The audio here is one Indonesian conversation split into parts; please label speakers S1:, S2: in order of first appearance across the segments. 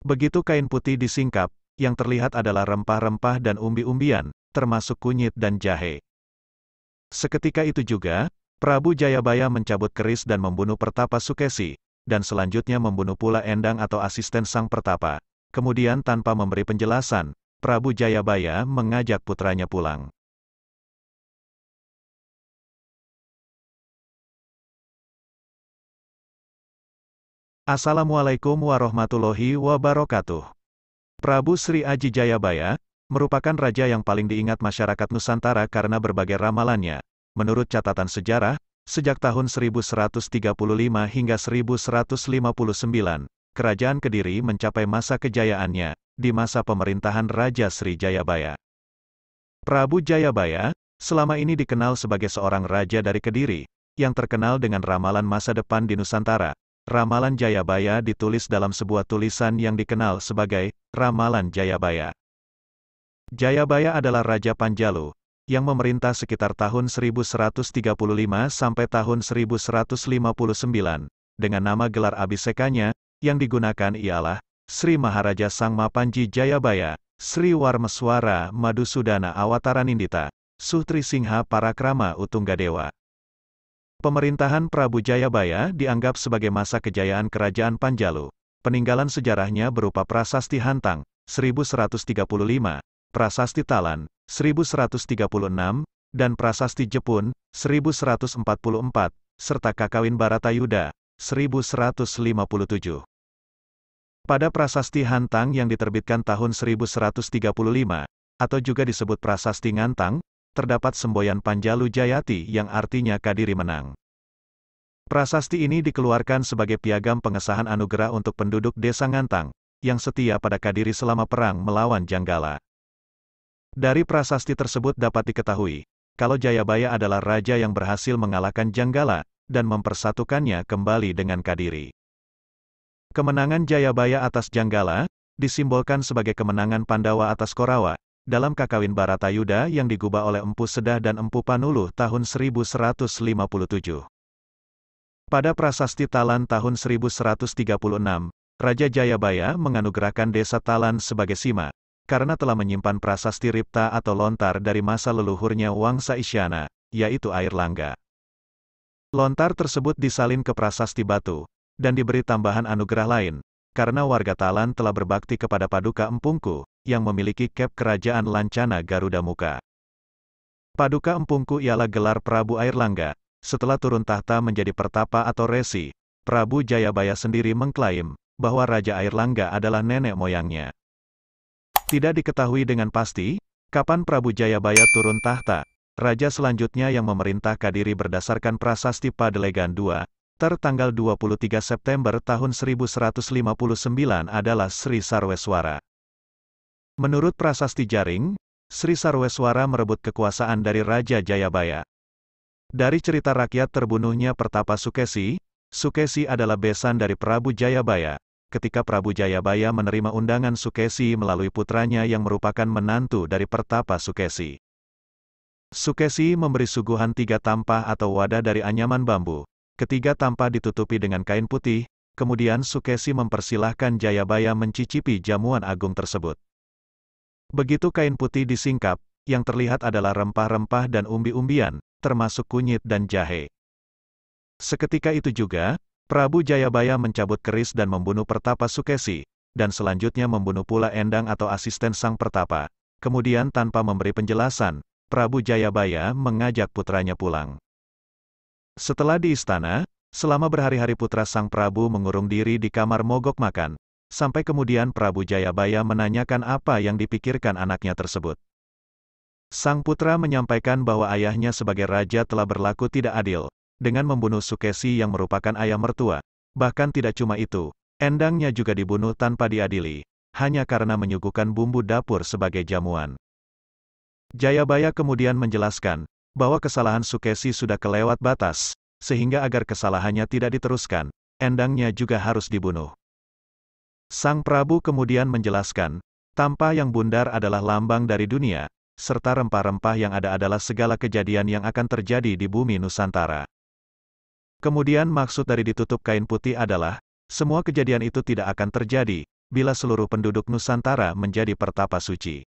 S1: Begitu kain putih disingkap, yang terlihat adalah rempah-rempah dan umbi-umbian, termasuk kunyit dan jahe. Seketika itu juga, Prabu Jayabaya mencabut keris dan membunuh Pertapa Sukesi, dan selanjutnya membunuh pula Endang atau asisten sang Pertapa. Kemudian tanpa memberi penjelasan, Prabu Jayabaya mengajak putranya pulang. Assalamualaikum warahmatullahi wabarakatuh. Prabu Sri Aji Jayabaya merupakan raja yang paling diingat masyarakat Nusantara karena berbagai ramalannya. Menurut catatan sejarah, sejak tahun 1135 hingga 1159, Kerajaan Kediri mencapai masa kejayaannya di masa pemerintahan Raja Sri Jayabaya. Prabu Jayabaya selama ini dikenal sebagai seorang raja dari Kediri yang terkenal dengan ramalan masa depan di Nusantara. Ramalan Jayabaya ditulis dalam sebuah tulisan yang dikenal sebagai Ramalan Jayabaya. Jayabaya adalah Raja Panjalu, yang memerintah sekitar tahun 1135 sampai tahun 1159, dengan nama gelar abhisekanya, yang digunakan ialah Sri Maharaja Sangma Panji Jayabaya, Sri Warmeswara Madusudana Awataranindita, Sutri Singha Parakrama Utunggadewa. Pemerintahan Prabu Jayabaya dianggap sebagai masa kejayaan Kerajaan Panjalu. Peninggalan sejarahnya berupa Prasasti Hantang, 1135, Prasasti Talan, 1136, dan Prasasti Jepun, 1144, serta Kakawin Baratayuda, 1157. Pada Prasasti Hantang yang diterbitkan tahun 1135, atau juga disebut Prasasti Ngantang, terdapat semboyan Panjalu Jayati yang artinya Kadiri menang. Prasasti ini dikeluarkan sebagai piagam pengesahan anugerah untuk penduduk desa Ngantang, yang setia pada Kadiri selama perang melawan Janggala. Dari prasasti tersebut dapat diketahui, kalau Jayabaya adalah raja yang berhasil mengalahkan Janggala, dan mempersatukannya kembali dengan Kadiri. Kemenangan Jayabaya atas Janggala, disimbolkan sebagai kemenangan Pandawa atas Korawa, dalam Kakawin Baratayuda yang digubah oleh Empu Sedah dan Empu Panuluh tahun 1157. Pada Prasasti Talan tahun 1136, Raja Jayabaya menganugerahkan desa Talan sebagai sima, karena telah menyimpan prasasti Ripta atau lontar dari masa leluhurnya Wangsa Isyana, yaitu air langga. Lontar tersebut disalin ke prasasti batu, dan diberi tambahan anugerah lain, karena warga Talan telah berbakti kepada Paduka Empungku, yang memiliki kep kerajaan Lancana Garuda Muka. Paduka Empungku ialah gelar Prabu Airlangga. Setelah turun tahta menjadi Pertapa atau Resi, Prabu Jayabaya sendiri mengklaim bahwa Raja Airlangga adalah nenek moyangnya. Tidak diketahui dengan pasti kapan Prabu Jayabaya turun tahta. Raja selanjutnya yang memerintah Kadiri berdasarkan Prasasti Padelegan II, tertanggal 23 September tahun 1159 adalah Sri Sarweswara. Menurut Prasasti Jaring, Sri Sarweswara merebut kekuasaan dari Raja Jayabaya. Dari cerita rakyat terbunuhnya Pertapa Sukesi, Sukesi adalah besan dari Prabu Jayabaya, ketika Prabu Jayabaya menerima undangan Sukesi melalui putranya yang merupakan menantu dari Pertapa Sukesi. Sukesi memberi suguhan 3 tampah atau wadah dari anyaman bambu. Ketiga tampah ditutupi dengan kain putih, kemudian Sukesi mempersilahkan Jayabaya mencicipi jamuan agung tersebut. Begitu kain putih disingkap, yang terlihat adalah rempah-rempah dan umbi-umbian, termasuk kunyit dan jahe. Seketika itu juga, Prabu Jayabaya mencabut keris dan membunuh Pertapa Sukesi, dan selanjutnya membunuh pula Endang atau asisten sang Pertapa. Kemudian tanpa memberi penjelasan, Prabu Jayabaya mengajak putranya pulang. Setelah di istana, selama berhari-hari putra sang Prabu mengurung diri di kamar mogok makan, sampai kemudian Prabu Jayabaya menanyakan apa yang dipikirkan anaknya tersebut. Sang putra menyampaikan bahwa ayahnya sebagai raja telah berlaku tidak adil, dengan membunuh Sukesi yang merupakan ayah mertua. Bahkan tidak cuma itu, Endangnya juga dibunuh tanpa diadili, hanya karena menyuguhkan bumbu dapur sebagai jamuan. Jayabaya kemudian menjelaskan, bahwa kesalahan Sukesi sudah kelewat batas, sehingga agar kesalahannya tidak diteruskan, Endangnya juga harus dibunuh. Sang Prabu kemudian menjelaskan, tampah yang bundar adalah lambang dari dunia, serta rempah-rempah yang ada adalah segala kejadian yang akan terjadi di bumi Nusantara. Kemudian maksud dari ditutup kain putih adalah, semua kejadian itu tidak akan terjadi, bila seluruh penduduk Nusantara menjadi pertapa suci.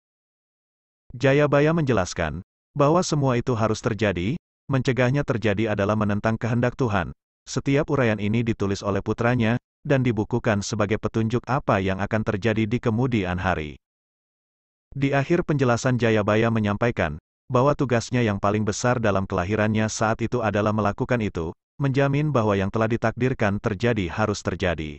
S1: Jayabaya menjelaskan, bahwa semua itu harus terjadi, mencegahnya terjadi adalah menentang kehendak Tuhan. Setiap uraian ini ditulis oleh putranya, dan dibukukan sebagai petunjuk apa yang akan terjadi di kemudian hari. Di akhir penjelasan Jayabaya menyampaikan, bahwa tugasnya yang paling besar dalam kelahirannya saat itu adalah melakukan itu, menjamin bahwa yang telah ditakdirkan terjadi harus terjadi.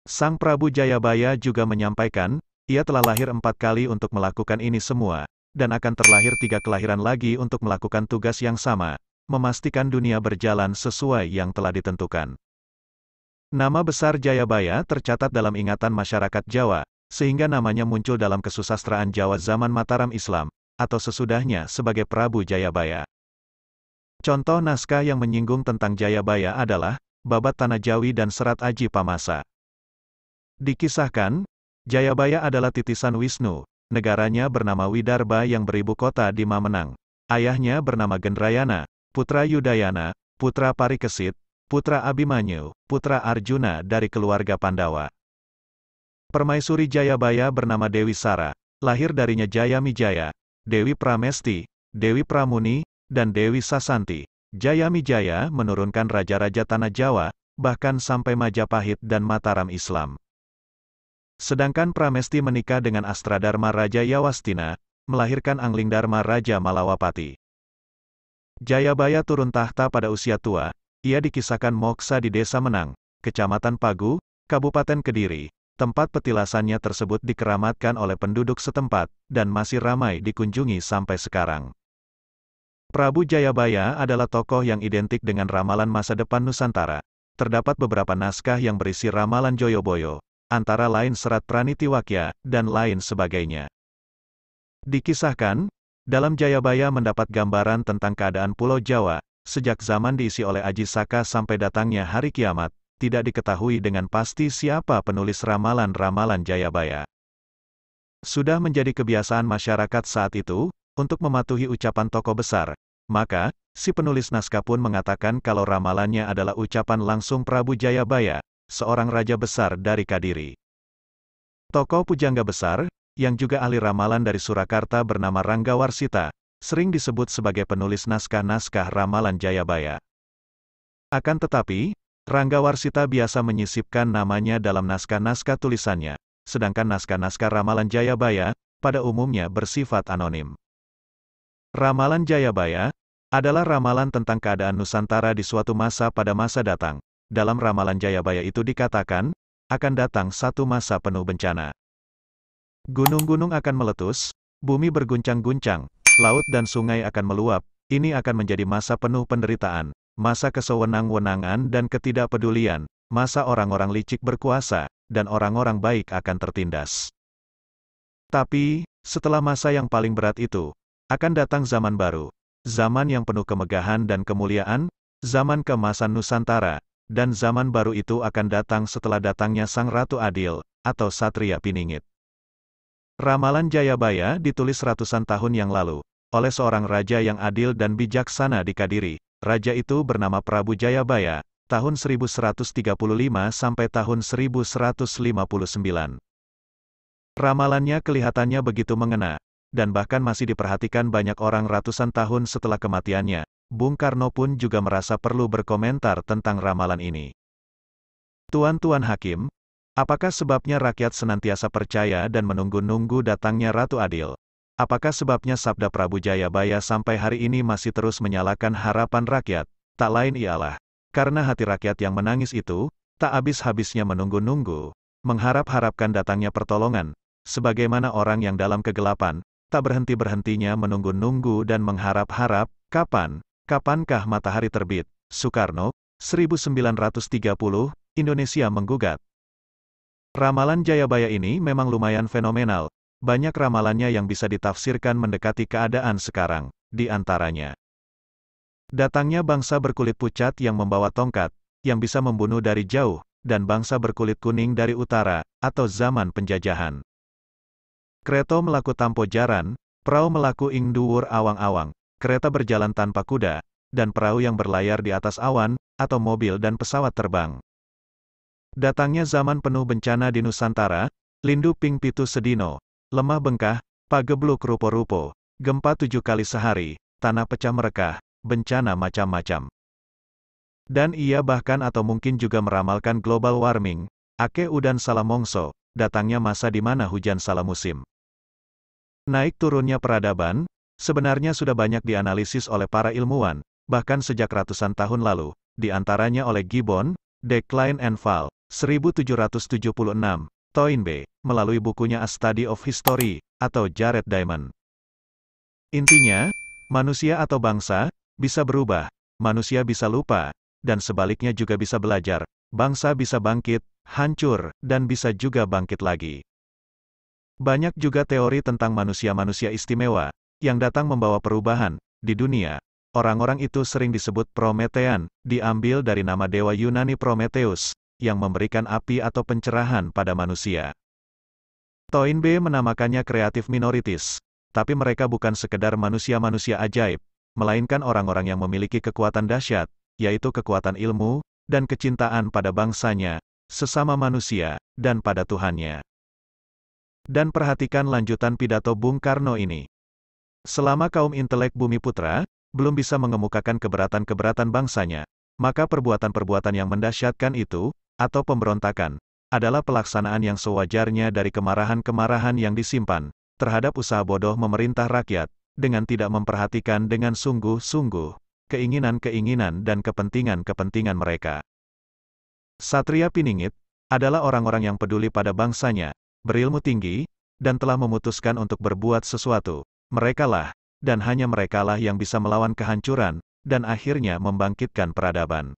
S1: Sang Prabu Jayabaya juga menyampaikan, ia telah lahir 4 kali untuk melakukan ini semua, dan akan terlahir 3 kelahiran lagi untuk melakukan tugas yang sama, memastikan dunia berjalan sesuai yang telah ditentukan. Nama besar Jayabaya tercatat dalam ingatan masyarakat Jawa, sehingga namanya muncul dalam kesusastraan Jawa zaman Mataram Islam, atau sesudahnya sebagai Prabu Jayabaya. Contoh naskah yang menyinggung tentang Jayabaya adalah, Babat Tanah Jawi dan Serat Aji Pamasa. Dikisahkan, Jayabaya adalah titisan Wisnu, negaranya bernama Widarba yang beribu kota di Mamenang. Ayahnya bernama Gendrayana, putra Yudayana, putra Parikesit, putra Abimanyu, putra Arjuna dari keluarga Pandawa. Permaisuri Jayabaya bernama Dewi Sara, lahir darinya Jayamijaya, Dewi Pramesti, Dewi Pramuni, dan Dewi Sasanti. Jayamijaya menurunkan raja-raja tanah Jawa, bahkan sampai Majapahit dan Mataram Islam. Sedangkan Pramesti menikah dengan Astradharma Raja Yawastina, melahirkan Anglingdarma Raja Malawapati. Jayabaya turun tahta pada usia tua, ia dikisahkan moksa di Desa Menang, Kecamatan Pagu, Kabupaten Kediri. Tempat petilasannya tersebut dikeramatkan oleh penduduk setempat, dan masih ramai dikunjungi sampai sekarang. Prabu Jayabaya adalah tokoh yang identik dengan ramalan masa depan Nusantara. Terdapat beberapa naskah yang berisi ramalan Joyoboyo, antara lain Serat Pranitiwakya, dan lain sebagainya. Dikisahkan, dalam Jayabaya mendapat gambaran tentang keadaan Pulau Jawa, sejak zaman diisi oleh Aji Saka sampai datangnya hari kiamat, tidak diketahui dengan pasti siapa penulis ramalan-ramalan Jayabaya. Sudah menjadi kebiasaan masyarakat saat itu, untuk mematuhi ucapan tokoh besar, maka, si penulis naskah pun mengatakan kalau ramalannya adalah ucapan langsung Prabu Jayabaya, seorang raja besar dari Kadiri. Tokoh pujangga besar, yang juga ahli ramalan dari Surakarta bernama Ranggawarsita, sering disebut sebagai penulis naskah-naskah ramalan Jayabaya. Akan tetapi, Ranggawarsita biasa menyisipkan namanya dalam naskah-naskah tulisannya, sedangkan naskah-naskah ramalan Jayabaya, pada umumnya bersifat anonim. Ramalan Jayabaya adalah ramalan tentang keadaan Nusantara di suatu masa pada masa datang. Dalam ramalan Jayabaya itu dikatakan, akan datang satu masa penuh bencana. Gunung-gunung akan meletus, bumi berguncang-guncang, laut dan sungai akan meluap, ini akan menjadi masa penuh penderitaan, masa kesewenang-wenangan dan ketidakpedulian, masa orang-orang licik berkuasa, dan orang-orang baik akan tertindas. Tapi, setelah masa yang paling berat itu, akan datang zaman baru, zaman yang penuh kemegahan dan kemuliaan, zaman keemasan Nusantara, dan zaman baru itu akan datang setelah datangnya Sang Ratu Adil, atau Satria Piningit. Ramalan Jayabaya ditulis ratusan tahun yang lalu, oleh seorang raja yang adil dan bijaksana di Kadiri. Raja itu bernama Prabu Jayabaya, tahun 1135 sampai tahun 1159. Ramalannya kelihatannya begitu mengena, dan bahkan masih diperhatikan banyak orang ratusan tahun setelah kematiannya. Bung Karno pun juga merasa perlu berkomentar tentang ramalan ini. Tuan-tuan hakim, apakah sebabnya rakyat senantiasa percaya dan menunggu-nunggu datangnya Ratu Adil? Apakah sebabnya sabda Prabu Jayabaya sampai hari ini masih terus menyalakan harapan rakyat? Tak lain ialah, karena hati rakyat yang menangis itu, tak habis-habisnya menunggu-nunggu, mengharap-harapkan datangnya pertolongan, sebagaimana orang yang dalam kegelapan, tak berhenti-berhentinya menunggu-nunggu dan mengharap-harap, kapankah matahari terbit? Soekarno, 1930, Indonesia menggugat. Ramalan Jayabaya ini memang lumayan fenomenal, banyak ramalannya yang bisa ditafsirkan mendekati keadaan sekarang, di antaranya. Datangnya bangsa berkulit pucat yang membawa tongkat, yang bisa membunuh dari jauh, dan bangsa berkulit kuning dari utara, atau zaman penjajahan. Kreto melaku tampo jaran, perahu melaku ing dhuwur awang-awang, kereta berjalan tanpa kuda, dan perahu yang berlayar di atas awan, atau mobil dan pesawat terbang. Datangnya zaman penuh bencana di Nusantara, Lindu Ping Pitu Sedino, lemah bengkah, pagebluk rupo-rupo, gempa 7 kali sehari, tanah pecah merekah, bencana macam-macam. Dan ia bahkan atau mungkin juga meramalkan global warming, ake udan salah mongso, datangnya masa di mana hujan salah musim. Naik turunnya peradaban, sebenarnya sudah banyak dianalisis oleh para ilmuwan, bahkan sejak ratusan tahun lalu, di antaranya oleh Gibbon, Decline and Fall, 1776, Toynbee, melalui bukunya A Study of History, atau Jared Diamond. Intinya, manusia atau bangsa, bisa berubah, manusia bisa lupa, dan sebaliknya juga bisa belajar, bangsa bisa bangkit, hancur, dan bisa juga bangkit lagi. Banyak juga teori tentang manusia-manusia istimewa, yang datang membawa perubahan, di dunia. Orang-orang itu sering disebut Promethean, diambil dari nama dewa Yunani Prometheus, yang memberikan api atau pencerahan pada manusia. Toynbee menamakannya creative minorities, tapi mereka bukan sekedar manusia-manusia ajaib, melainkan orang-orang yang memiliki kekuatan dahsyat, yaitu kekuatan ilmu, dan kecintaan pada bangsanya, sesama manusia, dan pada Tuhannya. Dan perhatikan lanjutan pidato Bung Karno ini. Selama kaum intelek Bumi Putra belum bisa mengemukakan keberatan-keberatan bangsanya, maka perbuatan-perbuatan yang mendahsyatkan itu, atau pemberontakan, adalah pelaksanaan yang sewajarnya dari kemarahan-kemarahan yang disimpan terhadap usaha bodoh memerintah rakyat, dengan tidak memperhatikan dengan sungguh-sungguh keinginan-keinginan dan kepentingan-kepentingan mereka. Satria Piningit adalah orang-orang yang peduli pada bangsanya, berilmu tinggi, dan telah memutuskan untuk berbuat sesuatu. Merekalah, dan hanya merekalah yang bisa melawan kehancuran, dan akhirnya membangkitkan peradaban.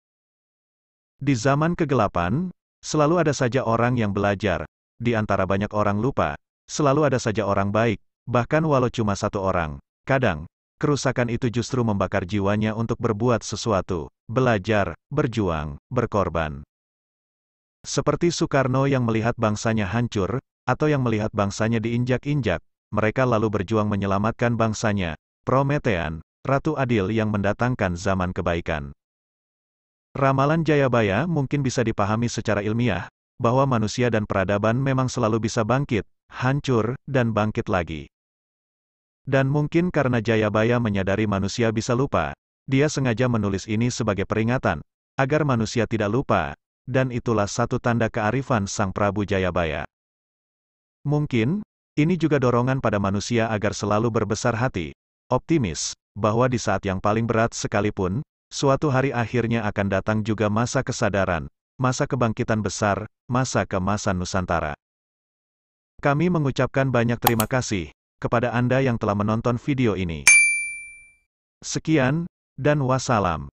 S1: Di zaman kegelapan, selalu ada saja orang yang belajar, di antara banyak orang lupa, selalu ada saja orang baik, bahkan walau cuma satu orang. Kadang, kerusakan itu justru membakar jiwanya untuk berbuat sesuatu, belajar, berjuang, berkorban. Seperti Soekarno yang melihat bangsanya hancur, atau yang melihat bangsanya diinjak-injak, mereka lalu berjuang menyelamatkan bangsanya, Promethean, Ratu Adil yang mendatangkan zaman kebaikan. Ramalan Jayabaya mungkin bisa dipahami secara ilmiah, bahwa manusia dan peradaban memang selalu bisa bangkit, hancur, dan bangkit lagi. Dan mungkin karena Jayabaya menyadari manusia bisa lupa, dia sengaja menulis ini sebagai peringatan, agar manusia tidak lupa, dan itulah satu tanda kearifan Sang Prabu Jayabaya. Mungkin, ini juga dorongan pada manusia agar selalu berbesar hati, optimis, bahwa di saat yang paling berat sekalipun, suatu hari akhirnya akan datang juga masa kesadaran, masa kebangkitan besar, masa keemasan Nusantara. Kami mengucapkan banyak terima kasih kepada Anda yang telah menonton video ini. Sekian, dan wassalam.